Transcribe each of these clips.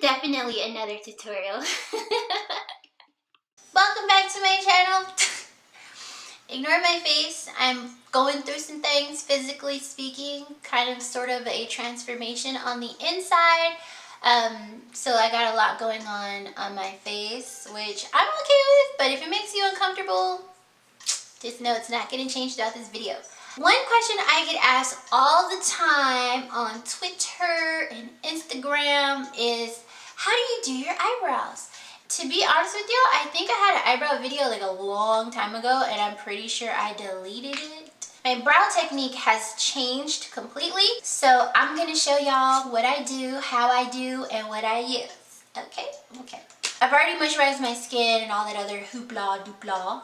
Definitely another tutorial. Welcome back to my channel. Ignore my face. I'm going through some things, physically speaking, kind of sort of a transformation on the inside. So I got a lot going on my face, which I'm okay with, but if it makes you uncomfortable, just know it's not getting changed throughout this video. One question I get asked all the time on Twitter and Instagram is, how do you do your eyebrows? To be honest with you, I think I had an eyebrow video like a long time ago, and I'm pretty sure I deleted it. My brow technique has changed completely, so I'm going to show y'all what I do, how I do, and what I use. Okay? Okay. I've already moisturized my skin and all that other hoopla doopla.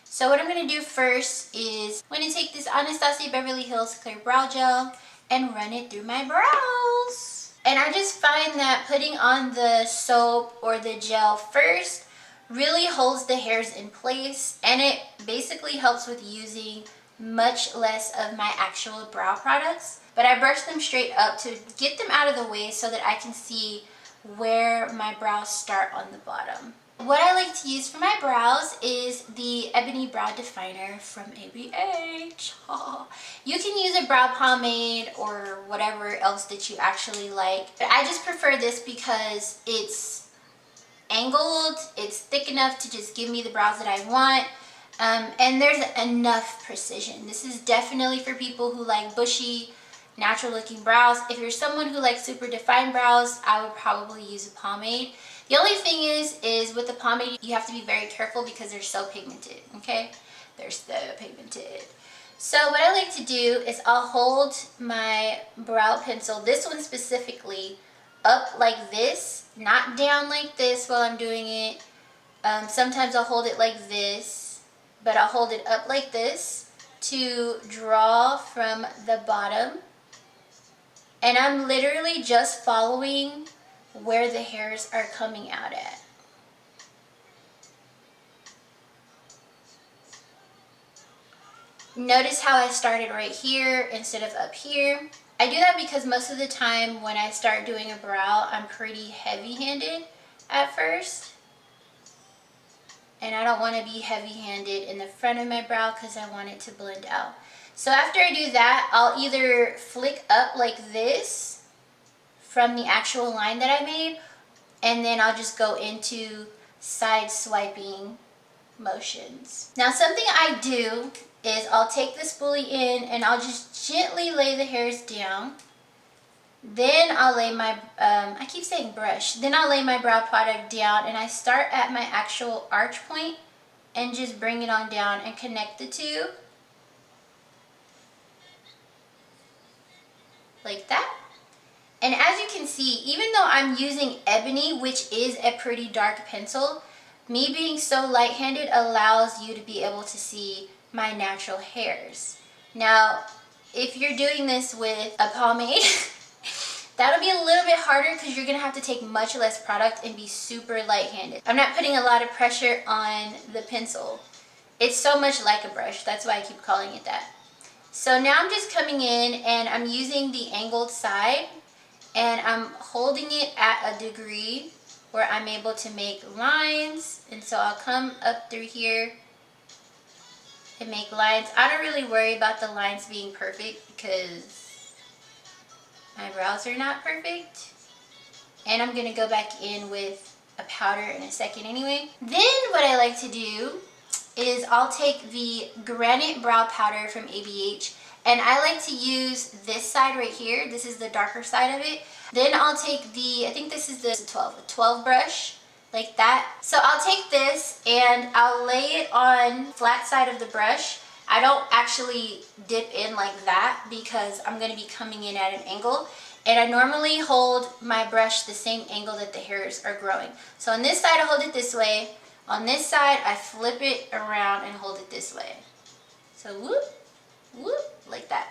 So what I'm going to do first is I'm going to take this Anastasia Beverly Hills Clear Brow Gel and run it through my brows. And I just find that putting on the soap or the gel first really holds the hairs in place, and it basically helps with using much less of my actual brow products. But I brush them straight up to get them out of the way so that I can see where my brows start on the bottom. What I like to use for my brows is the Ebony Brow Definer from ABH. You can use a brow pomade or whatever else that you actually like. But I just prefer this because it's angled, it's thick enough to just give me the brows that I want. And there's enough precision. This is definitely for people who like bushy, natural looking brows. If you're someone who likes super defined brows, I would probably use a pomade. The only thing is with the pomade, you have to be very careful because they're so pigmented, okay? They're so pigmented. So what I like to do is I'll hold my brow pencil, this one specifically, up like this, not down like this while I'm doing it. Sometimes I'll hold it like this, but I'll hold it up like this to draw from the bottom. And I'm literally just following where the hairs are coming out at. Notice how I started right here instead of up here. I do that because most of the time when I start doing a brow, I'm pretty heavy-handed at first. And I don't want to be heavy-handed in the front of my brow because I want it to blend out. So after I do that, I'll either flick up like this from the actual line that I made, and then I'll just go into side swiping motions. Now something I do is I'll take the spoolie in and I'll just gently lay the hairs down. Then I'll lay my, I keep saying brush, then I'll lay my brow product down, and I start at my actual arch point and just bring it on down and connect the two. Like that. And as you can see, even though I'm using Ebony, which is a pretty dark pencil, me being so light-handed allows you to be able to see my natural hairs. Now, if you're doing this with a pomade, that'll be a little bit harder because you're going to have to take much less product and be super light-handed. I'm not putting a lot of pressure on the pencil. It's so much like a brush. That's why I keep calling it that. So now I'm just coming in and I'm using the angled side, and I'm holding it at a degree where I'm able to make lines. And so I'll come up through here and make lines. I don't really worry about the lines being perfect because my brows are not perfect. And I'm going to go back in with a powder in a second anyway. Then what I like to do is I'll take the Granite Brow Powder from ABH, and I like to use this side right here. This is the darker side of it. Then I'll take the, I think this is the 12 brush, like that. So I'll take this and I'll lay it on the flat side of the brush. I don't actually dip in like that because I'm going to be coming in at an angle. And I normally hold my brush the same angle that the hairs are growing. So on this side I hold it this way. On this side I flip it around and hold it this way. So whoop, whoop, like that.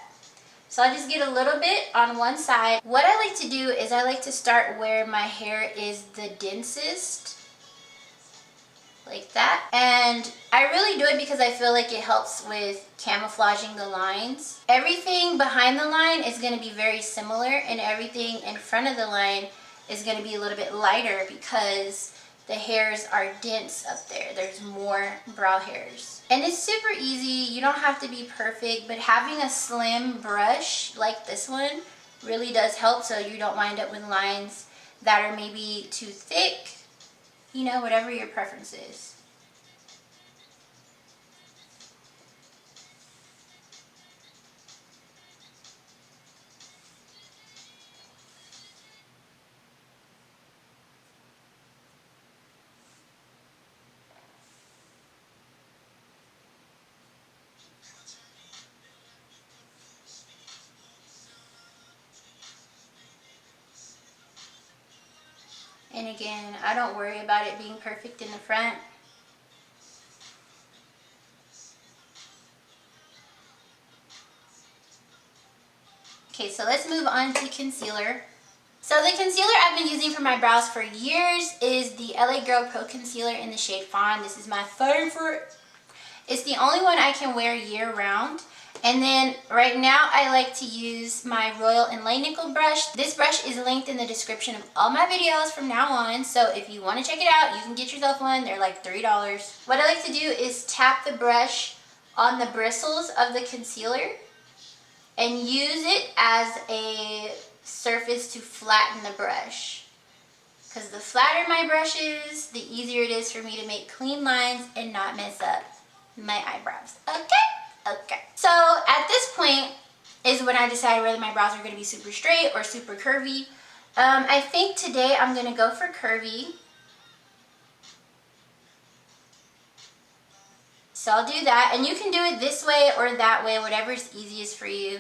So I just get a little bit on one side. What I like to do is I like to start where my hair is the densest, like that. And I really do it because I feel like it helps with camouflaging the lines. Everything behind the line is going to be very similar, and everything in front of the line is going to be a little bit lighter because the hairs are dense up there. There's more brow hairs. And it's super easy. You don't have to be perfect, but having a slim brush like this one really does help so you don't wind up with lines that are maybe too thick, you know, whatever your preference is. And again, I don't worry about it being perfect in the front. Okay, so let's move on to concealer. So the concealer I've been using for my brows for years is the LA Girl Pro Concealer in the shade Fawn. This is my favorite. It's the only one I can wear year round. And then right now I like to use my Royal and Lay Nickel brush. This brush is linked in the description of all my videos from now on. So if you want to check it out, you can get yourself one. They're like $3. What I like to do is tap the brush on the bristles of the concealer and use it as a surface to flatten the brush. Because the flatter my brush is, the easier it is for me to make clean lines and not mess up my eyebrows. Okay. So at this point is when I decide whether my brows are going to be super straight or super curvy. I think today I'm going to go for curvy. So I'll do that, and you can do it this way or that way, whatever's easiest for you.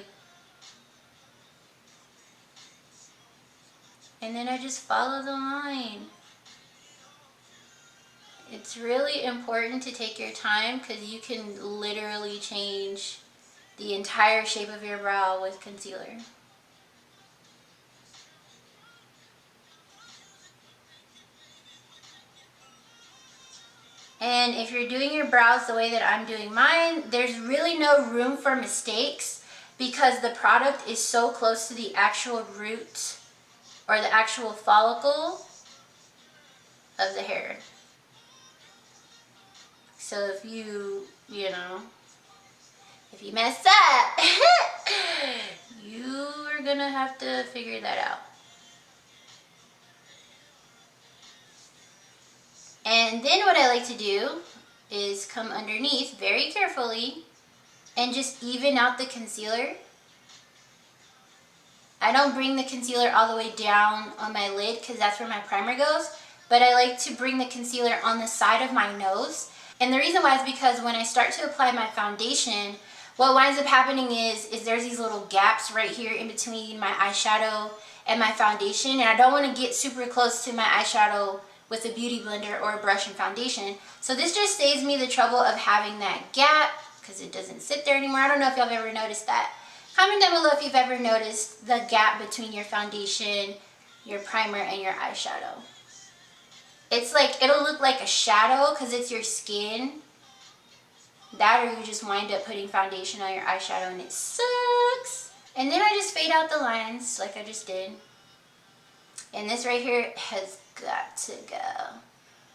And then I just follow the line. It's really important to take your time because you can literally change the entire shape of your brow with concealer. And if you're doing your brows the way that I'm doing mine, there's really no room for mistakes because the product is so close to the actual root or the actual follicle of the hair. So if you mess up, you are gonna have to figure that out. And then what I like to do is come underneath very carefully and just even out the concealer. I don't bring the concealer all the way down on my lid because that's where my primer goes, but I like to bring the concealer on the side of my nose. And the reason why is because when I start to apply my foundation, what winds up happening is there's these little gaps right here in between my eyeshadow and my foundation, and I don't want to get super close to my eyeshadow with a beauty blender or a brush and foundation. So this just saves me the trouble of having that gap because it doesn't sit there anymore. I don't know if y'all have ever noticed that. Comment down below if you've ever noticed the gap between your foundation, your primer, and your eyeshadow. It's like, it'll look like a shadow because it's your skin. That, or you just wind up putting foundation on your eyeshadow and it sucks. And then I just fade out the lines like I just did. And this right here has got to go.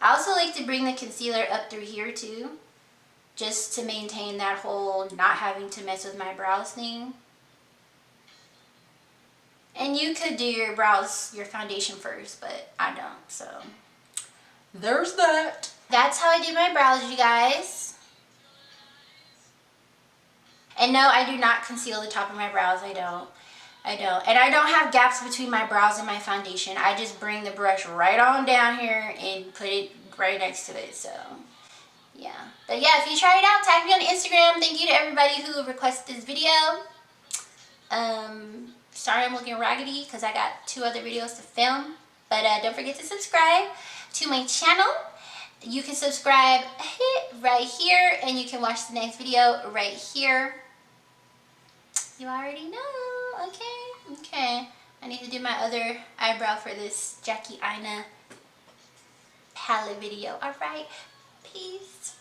I also like to bring the concealer up through here too, just to maintain that whole not having to mess with my brows thing. And you could do your brows, your foundation first, but I don't, so there's that. That's how I do my brows, you guys. And no, I do not conceal the top of my brows. I don't. And I don't have gaps between my brows and my foundation. I just bring the brush right on down here and put it right next to it, so yeah. But yeah, if you try it out, tag me on Instagram. Thank you to everybody who requested this video. Sorry I'm looking raggedy because I got 2 other videos to film. But don't forget to subscribe to my channel. You can subscribe right here and you can watch the next video right here. You already know, okay. I need to do my other eyebrow for this Jackie Aina palette video. Alright, peace.